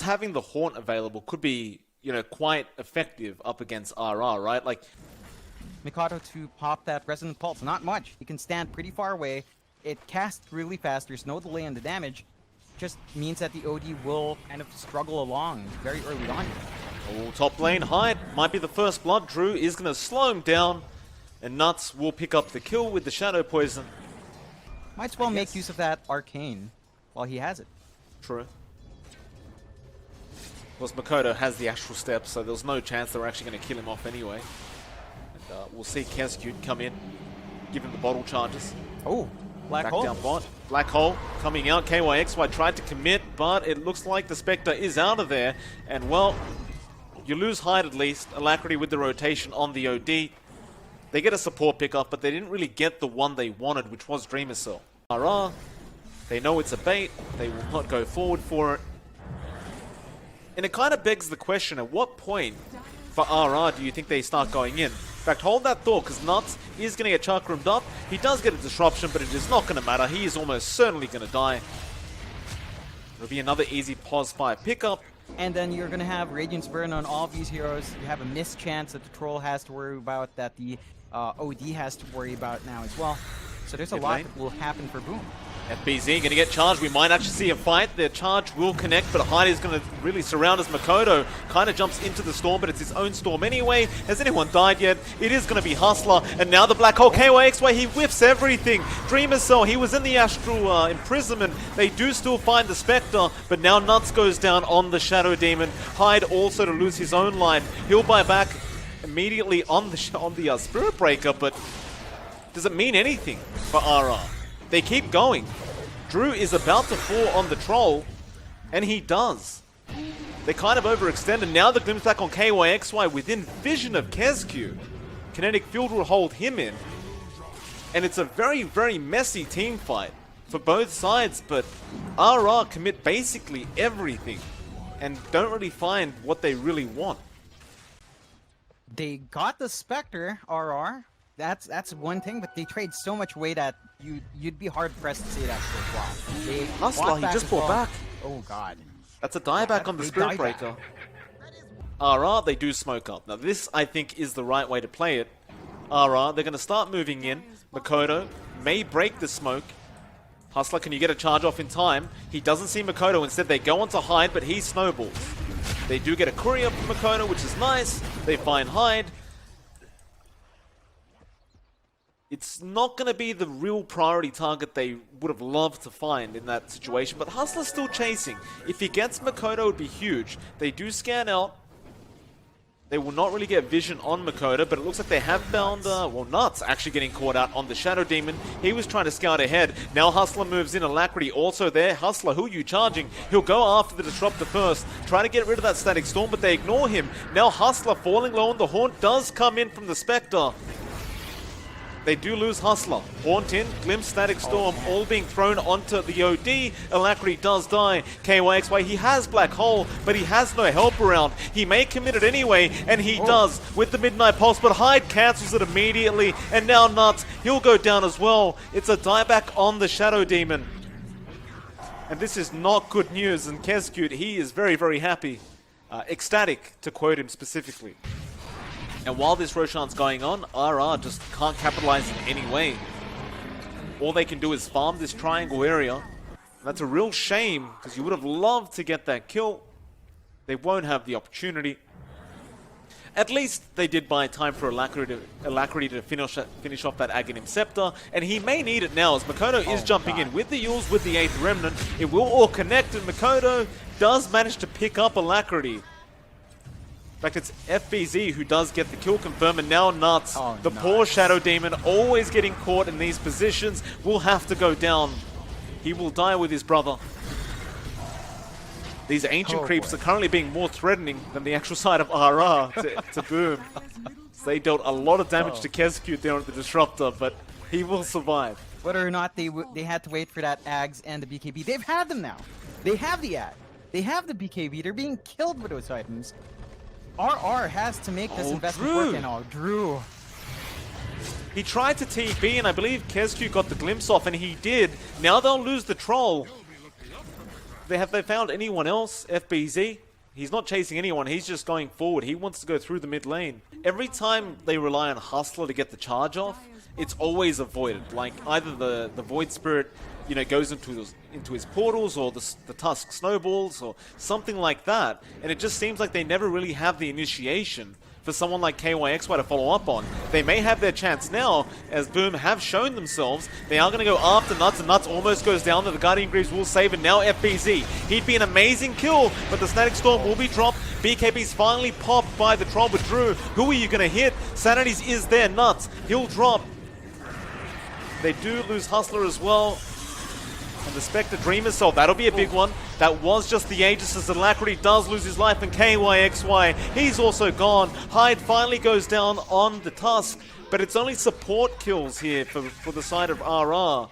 having the Haunt available could be, you know, quite effective up against RR, right? Like, Mikado to pop that Resonant Pulse, not much. He can stand pretty far away. It casts really fast. There's no delay in the damage. Just means that the OD will kind of struggle along very early on. oh, top lane, Hyde might be the first blood. Drew is going to slow him down, and Nuts will pick up the kill with the Shadow Poison. Might as well make use of that Arcane while he has it. True. Of course, Makoto has the Astral Step, so there's no chance they're actually going to kill him off anyway. And we'll see Kescute come in, give him the bottle charges. Oh, Black Back Hole. down bot. Black Hole coming out. KYXY tried to commit, but it looks like the Spectre is out of there. And, well, you lose Hyde at least. Alacrity with the rotation on the OD. They get a support pickup, but they didn't really get the one they wanted, which was Dreamer Cell. RR, they know it's a bait. They will not go forward for it. And it kind of begs the question, at what point for RR do you think they start going in? In fact, hold that thought, because Nuts is going to get chakroomed up. He does get a disruption, but it is not going to matter. He is almost certainly going to die. It'll be another easy pause 5 pickup. And then you're going to have Radiance Burn on all of these heroes. You have a missed chance that the Troll has to worry about, that the OD has to worry about now as well. So there's a lot that will happen for Boom. FBZ going to get charged. We might actually see a fight. Their charge will connect, but Hyde is going to really surround us. Makoto kind of jumps into the storm, but it's his own storm anyway. Has anyone died yet? It is going to be Hustler, and now the Black Hole. KYXY, he whiffs everything. Dreamer Cell, he was in the Astral Imprisonment. They do still find the Spectre, but now Nuts goes down on the Shadow Demon. Hyde also to lose his own life. He'll buy back immediately on the Spirit Breaker, but does it mean anything for RR? They keep going. Drew is about to fall on the Troll, and he does. They kind of overextended. Now the glimpse back on KYXY within vision of Kescute. Kinetic Field will hold him in. And it's a very, very messy team fight for both sides, but RR commit basically everything and don't really find what they really want. They got the Spectre, RR. That's one thing, but they trade so much away that you'd be hard pressed to say that for a while. Hustler, he just brought back. Oh god. That's a dieback on the Spirit Breaker. RR, they do smoke up. Now this, I think, is the right way to play it. RR, they're going to start moving in. Makoto may break the smoke. Hustler, can you get a charge off in time? He doesn't see Makoto. Instead, they go on to Hyde, but he snowballs. They do get a courier from Makoto, which is nice. They find Hyde. It's not going to be the real priority target they would have loved to find in that situation, but Hustler's still chasing. If he gets Makoto, it would be huge. They do scan out. They will not really get vision on Makoto, but it looks like they have found, well, Nuts actually getting caught out on the Shadow Demon. He was trying to scout ahead. Now Hustler moves in. Alacrity also there. Hustler, who are you charging? He'll go after the Disruptor first, try to get rid of that Static Storm, but they ignore him. Now Hustler falling low, and the Haunt does come in from the Spectre. They do lose Hustler. Haunt in, Glimpse, Static Storm, all being thrown onto the OD. Alacrity does die. KYXY, he has Black Hole, but he has no help around. He may commit it anyway, and he does with the Midnight Pulse, but Hyde cancels it immediately, and now Nuts, he'll go down as well. It's a dieback on the Shadow Demon. And this is not good news, and Kescute, he is very, very happy. Ecstatic, to quote him specifically. And while this Roshan's going on, RR just can't capitalize in any way. All they can do is farm this triangle area. And that's a real shame, because you would have loved to get that kill. They won't have the opportunity. At least they did buy time for Alacrity to finish off that Aghanim Scepter, and he may need it now as Makoto is jumping in with the Yules, with the 8th Remnant. It will all connect, and Makoto does manage to pick up Alacrity. In fact, it's FBZ who does get the kill confirmed, and now Nuts, the poor Shadow Demon, always getting caught in these positions, will have to go down. He will die with his brother. These ancient creeps are currently being more threatening than the actual side of RR to Boom. So they dealt a lot of damage to Kescute there on the Disruptor, but he will survive. Whether or not they had to wait for that Ags and the BKB, they've had them now. They have the Ag. They have the BKB. They're being killed with those items. RR has to make this investment work, and Drew. He tried to TP, and I believe Kescute got the glimpse off, and he did. Now they'll lose the Troll. Have they found anyone else? FBZ? He's not chasing anyone, he's just going forward. He wants to go through the mid lane. Every time they rely on Hustler to get the charge off, it's always avoided. Like, either the Void Spirit, you know, goes into his portals, or the Tusk snowballs, or something like that. And it just seems like they never really have the initiation for someone like KYXY to follow up on. They may have their chance now, as Boom have shown themselves. They are going to go after Nuts, and Nuts almost goes down there. The Guardian Greaves will save, and now FBZ. He'd be an amazing kill, but the Static Storm will be dropped. BKB's finally popped by the Troll with Drew. Who are you going to hit? Sanity's is there. Nuts. He'll drop. They do lose Hustler as well. And the Spectre Dreamer Soul, that'll be a big one. That was just the Aegis, as Alacrity does lose his life, and KYXY, he's also gone. Hyde finally goes down on the Tusk, but it's only support kills here for the side of RR.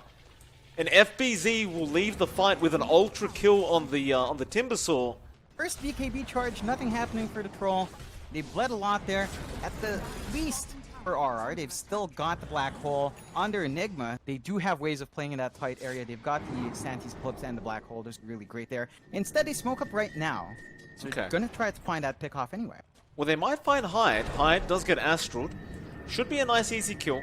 And FBZ will leave the fight with an ultra kill on the Timbersaw. First BKB charge, nothing happening for the Troll. They bled a lot there. At the least, for RR, they've still got the Black Hole under Enigma. They do have ways of playing in that tight area. They've got the Santis Clips and the Black Hole. They're really great there. Instead, they smoke up right now. So they're gonna try to find that pick off anyway. Well, they might find Hyde. Hyde does get Astraled. Should be a nice easy kill.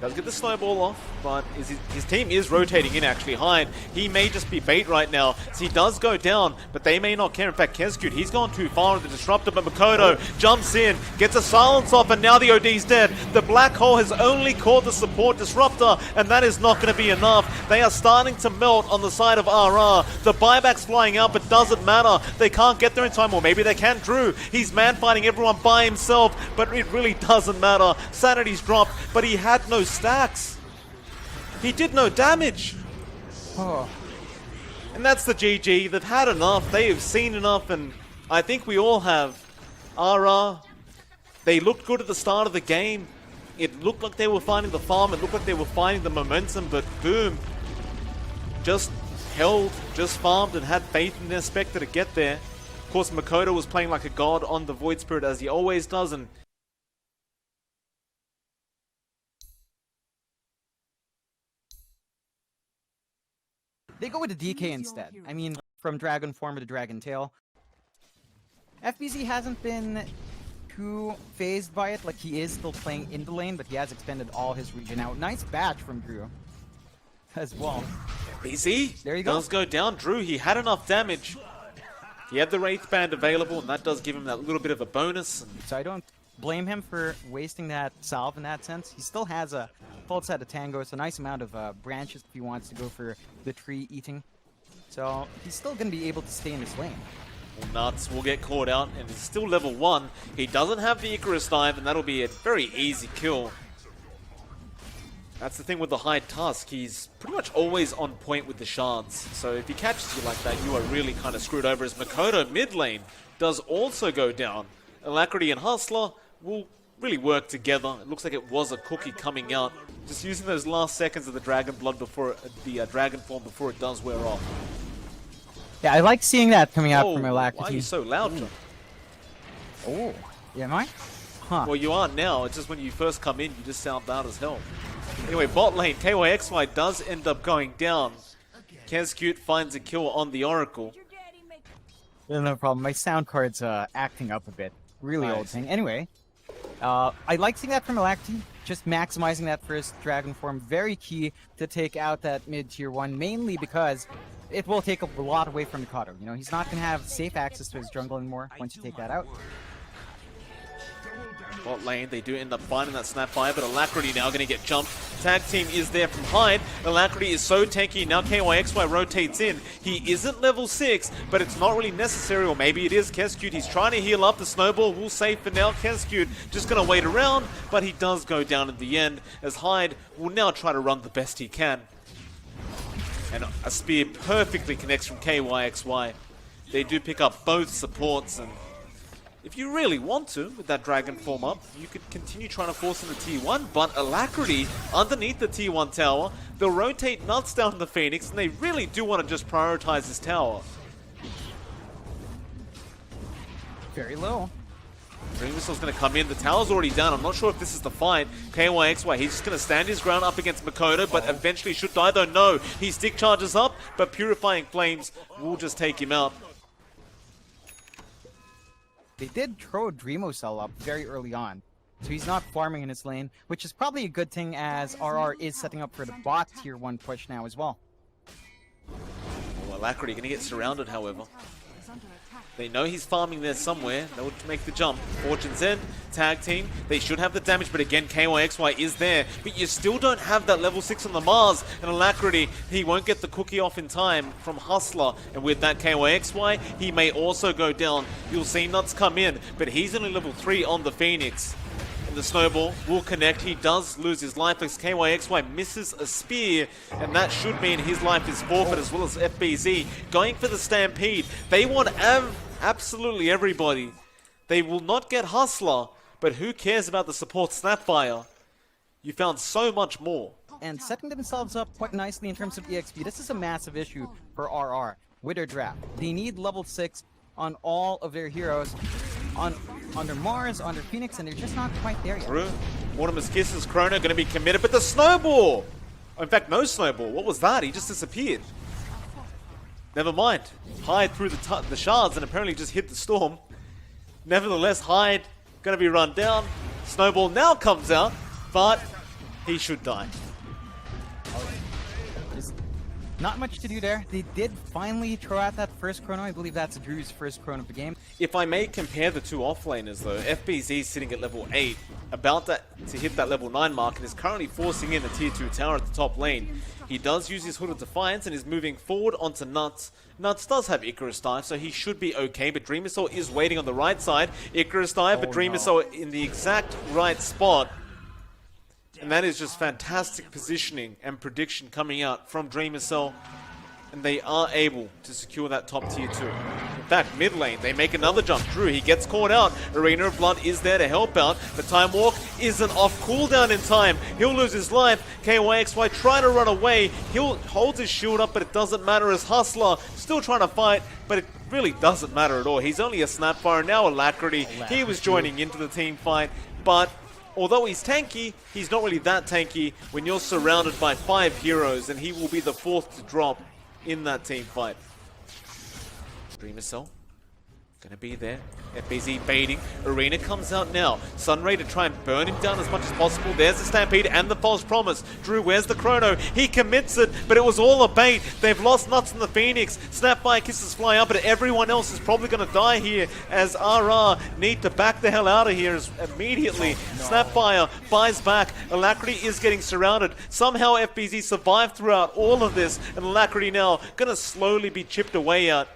Does get the snowball off, but his team is rotating in, actually. Hyde, he may just be bait right now. So he does go down, but they may not care. In fact, Kezcute, he's gone too far with the Disruptor, but Makoto jumps in, gets a silence off, and now the OD's dead. The Black Hole has only caught the support Disruptor, and that is not going to be enough. They are starting to melt on the side of RR. The buyback's flying out, but doesn't matter. They can't get there in time, or maybe they can. Drew, he's man-fighting everyone by himself, but it really doesn't matter. Sanity's dropped, but he had no stacks. He did no damage. Oh. And that's the GG. They've had enough. They have seen enough, and I think we all have. RR, they looked good at the start of the game. It looked like they were finding the farm. It looked like they were finding the momentum, but Boom just held, just farmed, and had faith in their Spectre to get there. Of course, Makoto was playing like a god on the Void Spirit, as he always does, and They go with the DK instead. I mean, from Dragon Form to Dragon Tail. FBZ hasn't been too phased by it. Like, he is still playing in the lane, but he has extended all his region out. Nice batch from Drew as well. BZ there you go. Does go down. Drew, he had enough damage. He had the Wraith Band available, and that does give him that little bit of a bonus. So I don't blame him for wasting that salve in that sense. He still has a full set of tangos, a nice amount of branches if he wants to go for the tree eating. So he's still going to be able to stay in this lane. Well, Nuts will get caught out, and he's still level 1. He doesn't have the Icarus Dive, and that'll be a very easy kill. That's the thing with the Hyde Tusk. He's pretty much always on point with the shards. So if he catches you like that, you are really kind of screwed over. As Makoto mid lane does also go down. Alacrity and Hustler will really work together. It looks like it was a cookie coming out. Just using those last seconds of the Dragon Blood before the Dragon Form before it does wear off. Yeah, I like seeing that coming out from Alacrity. Why are you so loud, John? Oh, yeah, am I? Huh. Well, you aren't now. It's just when you first come in, you just sound loud as hell. Anyway, bot lane, KYXY does end up going down. Kezcute finds a kill on the Oracle. Yeah, no problem. My sound card's acting up a bit. Really old thing. Anyway, I like seeing that from Alacrity. Just maximizing that first Dragon Form. Very key to take out that mid-tier 1, mainly because it will take a lot away from Mikado. You know, he's not going to have safe access to his jungle anymore once you take that out. Bot lane, they do end up finding that Snapfire, but Alacrity now going to get jumped. Tag team is there from Hyde. Alacrity is so tanky, now KYXY rotates in. He isn't level 6, but it's not really necessary, or maybe it is. Kezcute, he's trying to heal up. The snowball will save for now. Kezcute just going to wait around, but he does go down in the end, as Hyde will now try to run the best he can. And a spear perfectly connects from KYXY. They do pick up both supports, and if you really want to, with that Dragon Form up, you could continue trying to force in the T1, but Alacrity, underneath the T1 tower, they'll rotate Nuts down to the Phoenix, and they really do want to just prioritize this tower. Very low. Dreamwhistle's going to come in. The tower's already down. I'm not sure if this is the fight. KYXY, he's just going to stand his ground up against Makoto, but eventually should die, though. No, he stick charges up, but Purifying Flames will just take him out. They did throw Dreamo Cell up very early on, so he's not farming in his lane, which is probably a good thing as RR is setting up for the bot tier 1 push now as well. Oh, Alacrity going to get surrounded, however. They know he's farming there somewhere. They would make the jump. Fortune's End, tag team. They should have the damage, but again, KYXY is there. But you still don't have that level 6 on the Mars. And Alacrity, he won't get the cookie off in time from Hustler. And with that KYXY, he may also go down. You'll see Nuts come in, but he's only level 3 on the Phoenix. And the Snowball will connect. He does lose his life as KYXY misses a spear, and that should mean his life is forfeit, as well as FBZ going for the Stampede. They want absolutely everybody. They will not get Hustler, but who cares about the support Snapfire? You found so much more. And setting themselves up quite nicely in terms of EXP. This is a massive issue for RR with their draft. They need level 6 on all of their heroes. On their Mars, on their Phoenix, and they're just not quite there yet. True. Mortimer's Kisses, Chrono going to be committed, but the Snowball! In fact, no Snowball. What was that? He just disappeared. Never mind. Hyde through the shards and apparently just hit the storm. Nevertheless, Hyde going to be run down. Snowball now comes out, but he should die. There's not much to do there. They did finally throw out that first chrono. I believe that's Drew's first chrono of the game. If I may compare the two offlaners though, FBZ sitting at level 8, about to hit that level 9 mark, and is currently forcing in the tier 2 tower at the top lane. He does use his Hood of Defiance and is moving forward onto Nuts. Nuts does have Icarus Dive, so he should be okay, but Dream Missile is waiting on the right side. Icarus Dive, but Dream Missile in the exact right spot. And that is just fantastic positioning and prediction coming out from Dream Missile. And they are able to secure that top tier 2. In fact, mid lane, they make another jump. Drew, he gets caught out. Arena of Blood is there to help out. The Time Walk isn't off cooldown in time. He'll lose his life. KYXY trying to run away. He'll hold his shield up, but it doesn't matter as Hustler still trying to fight, but it really doesn't matter at all. He's only a Snapfire, now Alacrity. He was joining into the team fight, but although he's tanky, he's not really that tanky when you're surrounded by 5 heroes, and he will be the 4th to drop in that team fight. Dreamer Cell gonna be there. FBZ baiting. Arena comes out now. Sunray to try and burn him down as much as possible. There's the Stampede and the False Promise. Drew, where's the Chrono? He commits it, but it was all a bait. They've lost Nuts in the Phoenix. Snapfire Kisses fly up, but everyone else is probably gonna die here as RR need to back the hell out of here immediately. Snapfire buys back. Alacrity is getting surrounded. Somehow FBZ survived throughout all of this, and Alacrity now gonna slowly be chipped away at.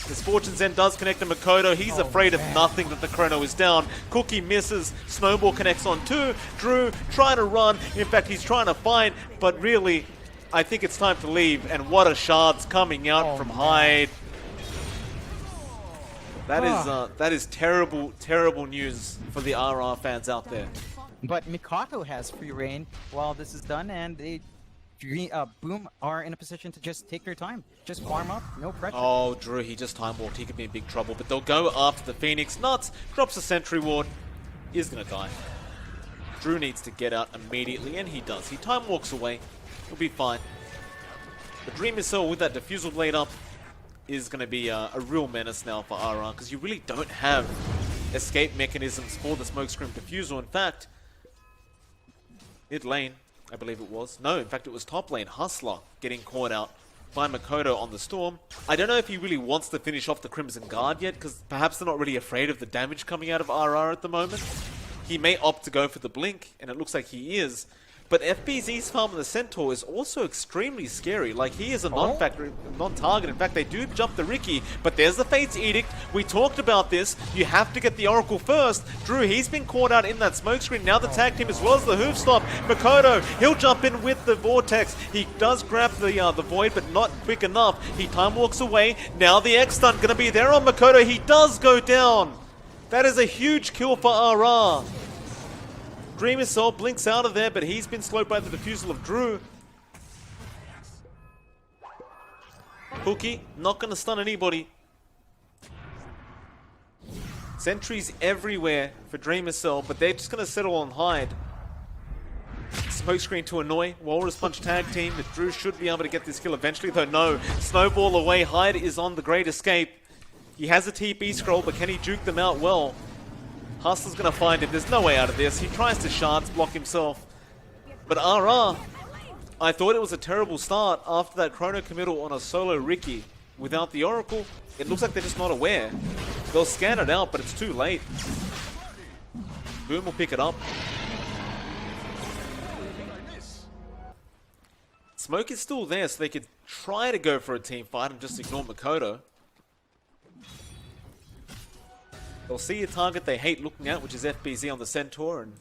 His Fortune's End does connect to Makoto. He's afraid of nothing that the Chrono is down. Cookie misses. Snowball connects on 2. Drew trying to run. In fact, he's trying to fight, but really, I think it's time to leave. And what a shard's coming out from Hyde. That is terrible, terrible news for the RR fans out there. But Mikato has free reign while this is done, and they Boom are in a position to just take their time. Just farm up, no pressure. Oh, Drew, he just time walked. He could be in big trouble, but they'll go after the Phoenix. Nuts drops a sentry ward. Is going to die. Drew needs to get out immediately, and he does. He time walks away. He'll be fine. The Dream Missile with that Diffusal Blade up is going to be a real menace now for RR, because you really don't have escape mechanisms for the Smokescreen Diffusal. In fact, mid lane, I believe it was. No, in fact, it was top lane. Hustler getting caught out by Makoto on the Storm. I don't know if he really wants to finish off the Crimson Guard yet, because perhaps they're not really afraid of the damage coming out of RR at the moment. He may opt to go for the Blink, and it looks like he is. But FBZ's farm on the Centaur is also extremely scary. Like, he is a non-target. In fact, they do jump the Riki, but there's the Fate's Edict. We talked about this. You have to get the Oracle first. Drew, he's been caught out in that smokescreen. Now the tag team as well as the hoof stop. Makoto, he'll jump in with the Vortex. He does grab the Void, but not quick enough. He time walks away. Now the X-Stunt gonna be there on Makoto. He does go down. That is a huge kill for RR. Dreamer Soul blinks out of there, but he's been slowed by the Diffusal of Drew. Cookie, not going to stun anybody. Sentries everywhere for Dreamer Cell, but they're just going to settle on Hyde. Smokescreen to annoy. Walrus Punch tag team, but Drew should be able to get this kill eventually, though no. Snowball away. Hyde is on the Great Escape. He has a TP scroll, but can he juke them out well? Hustler's going to find him. There's no way out of this. He tries to shards block himself. But RR, I thought it was a terrible start after that chrono committal on a solo Ricky. Without the Oracle, it looks like they're just not aware. They'll scan it out, but it's too late. Boom will pick it up. Smoke is still there, so they could try to go for a team fight and just ignore Makoto. They'll see a target they hate looking at, which is FBZ on the Centaur, and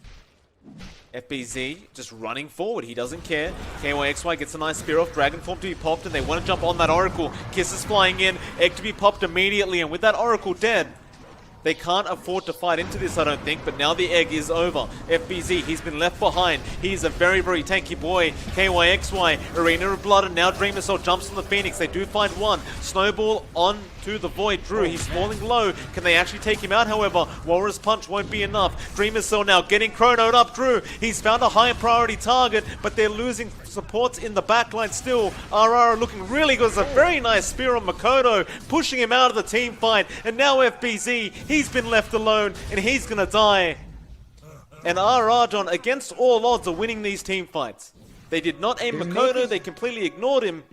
FBZ just running forward. He doesn't care. KYXY gets a nice spear off. Dragon Form to be popped, and they want to jump on that Oracle. Kiss is flying in. Egg to be popped immediately, and with that Oracle dead, they can't afford to fight into this, I don't think, but now the egg is over. FBZ, he's been left behind. He's a very, very tanky boy. KYXY, Arena of Blood, and now Dreamer Cell jumps on the Phoenix. They do find one. Snowball on to the Void. Drew, he's falling low. Can they actually take him out, however? Walrus Punch won't be enough. Dreamer Cell now getting chronoed up. Drew, he's found a high priority target, but they're losing supports in the backline still. RR looking really good. It's a very nice spear on Makoto, pushing him out of the team fight. And now FBZ, he's been left alone, and he's gonna die. And RR, John, against all odds, are winning these team fights. They did not aim Makoto, they completely ignored him.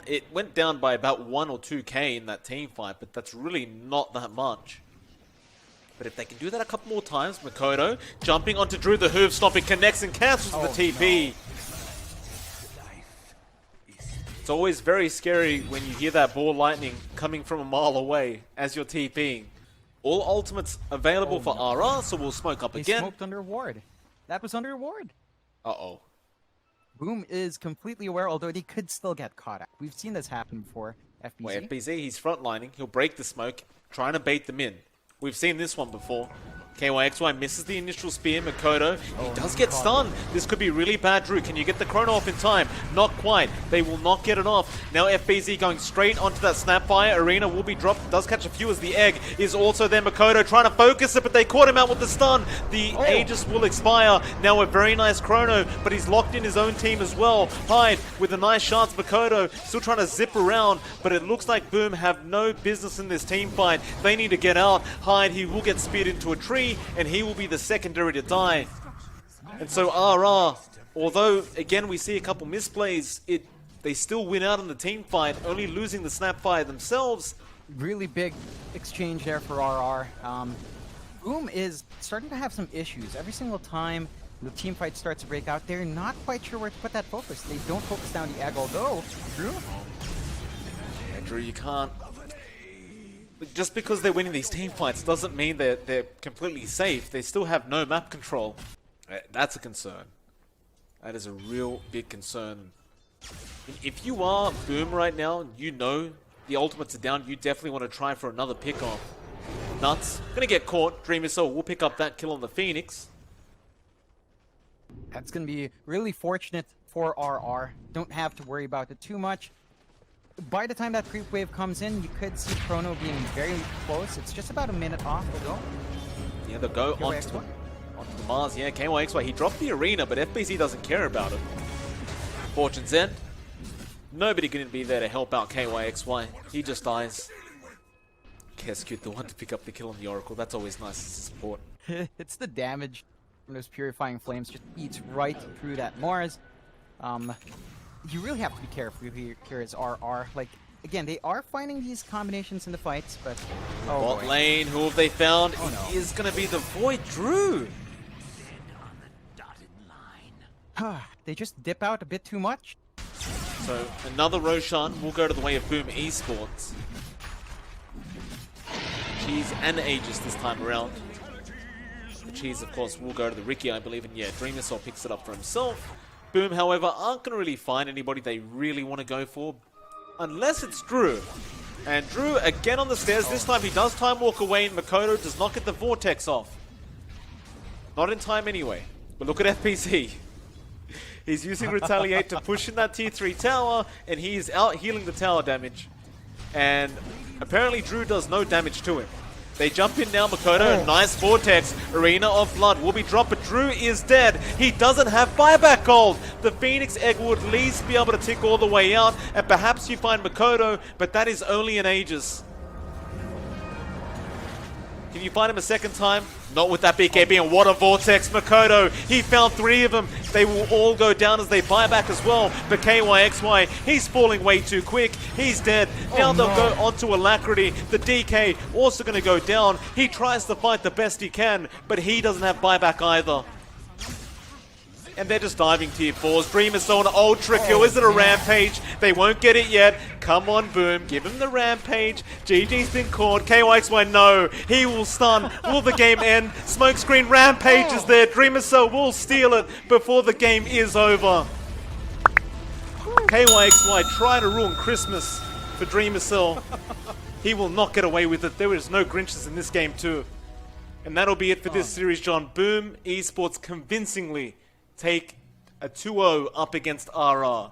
It went down by about 1 or 2k in that team fight, but that's really not that much. But if they can do that a couple more times, Makoto jumping onto Drew, the hoof stopping, connects and cancels the TP. No. It's always very scary when you hear that ball lightning coming from a mile away as you're TPing. All ultimates available for RR, so we'll smoke up again. They smoked under ward. That was under ward. Uh-oh. Boom is completely aware, although he could still get caught out. We've seen this happen before. FBZ. Well, FBZ, he's frontlining. He'll break the smoke, trying to bait them in. We've seen this one before. KYXY misses the initial spear. Makoto, he does get stunned. This could be really bad, Drew. Can you get the chrono off in time? Not quite. They will not get it off. Now FBZ going straight onto that Snapfire. Arena will be dropped. Does catch a few as the egg is also there. Makoto trying to focus it, but they caught him out with the stun. The Aegis will expire. Now a very nice chrono, but he's locked in his own team as well. Hyde with a nice shot. Makoto still trying to zip around, but it looks like Boom have no business in this team fight. They need to get out. Hyde, he will get speared into a tree, and he will be the secondary to die. And so RR, although again we see a couple misplays, they still win out in the team fight, only losing the Snapfire themselves. Really big exchange there for RR. Boom is starting to have some issues. Every single time the team fight starts to break out, they're not quite sure where to put that focus. They don't focus down the egg, although Drew. Yeah, Drew, you can't. Just because they're winning these team fights doesn't mean they're completely safe. They still have no map control. That's a concern. That is a real big concern. If you are Boom right now, you know the ultimates are down, you definitely want to try for another pick-off. Nuts. Gonna get caught. Dreamer Cell will pick up that kill on the Phoenix. That's going to be really fortunate for RR. Don't have to worry about it too much. By the time that creep wave comes in, you could see Chrono being very close. It's just about a minute off to go. Yeah, they'll go onto the Mars. Yeah, KYXY, he dropped the arena, but FBZ doesn't care about it. Fortune's End. Nobody going to be there to help out KYXY. He just dies. KSQ, the one to pick up the kill on the Oracle. That's always nice as a support. It's the damage from those Purifying Flames. Just eats right through that Mars. You really have to be careful here as RR. Like, again, they are finding these combinations in the fights, but... Bot boy. lane, who have they found? Oh, no. It is going to be the Void Drew. They just dip out a bit too much. So, another Roshan will go to the way of Boom Esports. Cheese and Aegis this time around. The Cheese, of course, will go to the Ricky, I believe, and yeah, Dreamer Cell picks it up for himself. Boom, however, aren't going to really find anybody they really want to go for, unless it's Drew. And Drew, again on the stairs, this time he does time walk away, and Makoto does not get the Vortex off. Not in time anyway. But look at FPC. He's using Retaliate to push in that tier 3 tower, and he is out healing the tower damage. And apparently Drew does no damage to him. They jump in now, Makoto, nice vortex, Arena of Blood will be dropped, but Drew is dead. He doesn't have buyback gold. The Phoenix Egg will at least be able to tick all the way out, and perhaps you find Makoto, but that is only in Aegis. Can you find him a second time? Not with that BKB, and what a vortex, Makoto. He found 3 of them. They will all go down as they buy back as well. But KYXY, he's falling way too quick. He's dead. Now they'll go onto Alacrity. The DK also going to go down. He tries to fight the best he can, but he doesn't have buyback either. And they're just diving tier 4s. Dream is still an ultra kill. Is it a Rampage? They won't get it yet. Come on, Boom. Give him the Rampage. GG's been caught. KYXY, no. He will stun. Will the game end? Smokescreen Rampage is there. Dreamer Cell will steal it before the game is over. KYXY try to ruin Christmas for Dreamer Cell. He will not get away with it. There is no Grinches in this game too. And that'll be it for this series, John. Boom Esports convincingly take a 2-0 up against RR.